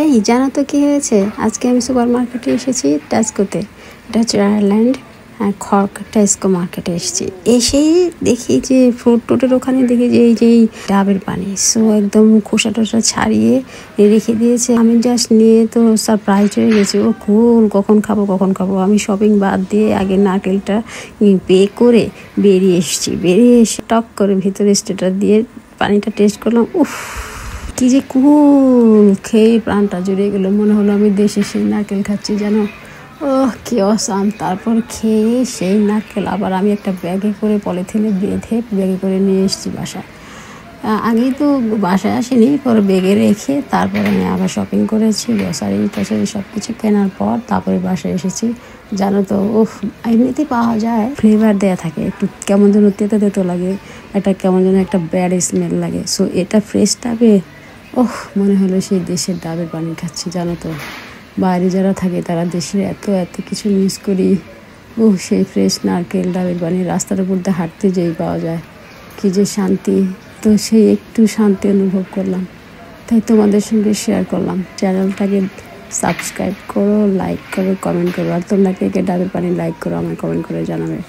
এই জানো তো কি হয়েছে, আজকে আমি সুপার মার্কেটে এসেছি টেস্কোতে। এটা হচ্ছে আয়ারল্যান্ড খর্ক টেস্কো মার্কেটে এসেছি। এসেই দেখি যে ফ্রুট টুটের ওখানে দেখি যে এই যে ডাবের পানি, সো একদম খোসা টোসা ছাড়িয়ে রেখে দিয়েছে। আমি জাস্ট নিয়ে তো সারপ্রাইজ হয়ে গেছি, ও কুল কখন খাবো কখন খাবো। আমি শপিং বাদ দিয়ে আগে নারকেলটা পে করে বেরিয়ে এসেছি। বেরিয়ে এসে টক করে ভিতরে স্টেটার দিয়ে পানিটা টেস্ট করলাম। উফ, কি যে কুল, খেয়ে প্রাণটা জুড়ে গেল, মনে হলো আমি দেশে সেই নারকেল খাচ্ছি জানো। ওহ কি অসাম। তারপর খেয়ে সেই নারকেল আবার আমি একটা ব্যাগে করে পলিথিনে বেঁধে ব্যাগে করে নিয়ে এসেছি বাসায়। আগেই তো বাসায় আসিনি, পরে ব্যাগে রেখে তারপরে আমি আবার শপিং করেছি, গ্রসারি টসারি সব কিছু কেনার পর তারপরে বাসায় এসেছি। জানো তো উফ, এমনিতে পাওয়া যায়, ফ্লেভার দেয়া থাকে, একটু কেমন যেন তেতো তেতো লাগে, একটা কেমন যেন একটা ব্যাড স্মেল লাগে। সো এটা ফ্রেশ ডাবে, ওহ মনে হলো সেই দেশের ডাবের পানি খাচ্ছি জানো তো। বাইরে যারা থাকে তারা দেশের এত এত কিছু মিস করি। ওহ সেই ফ্রেশ নারকেল ডাবের পানি রাস্তার উপর দিয়ে হাঁটতে যেই পাওয়া যায়, কি যে শান্তি। তো সেই একটু শান্তি অনুভব করলাম, তাই তোমাদের সঙ্গে শেয়ার করলাম। চ্যানেলটাকে সাবস্ক্রাইব করো, লাইক করো, কমেন্ট করো। আর তোমরা কে কে ডাবের পানি লাইক করো আমায় কমেন্ট করে জানাবে।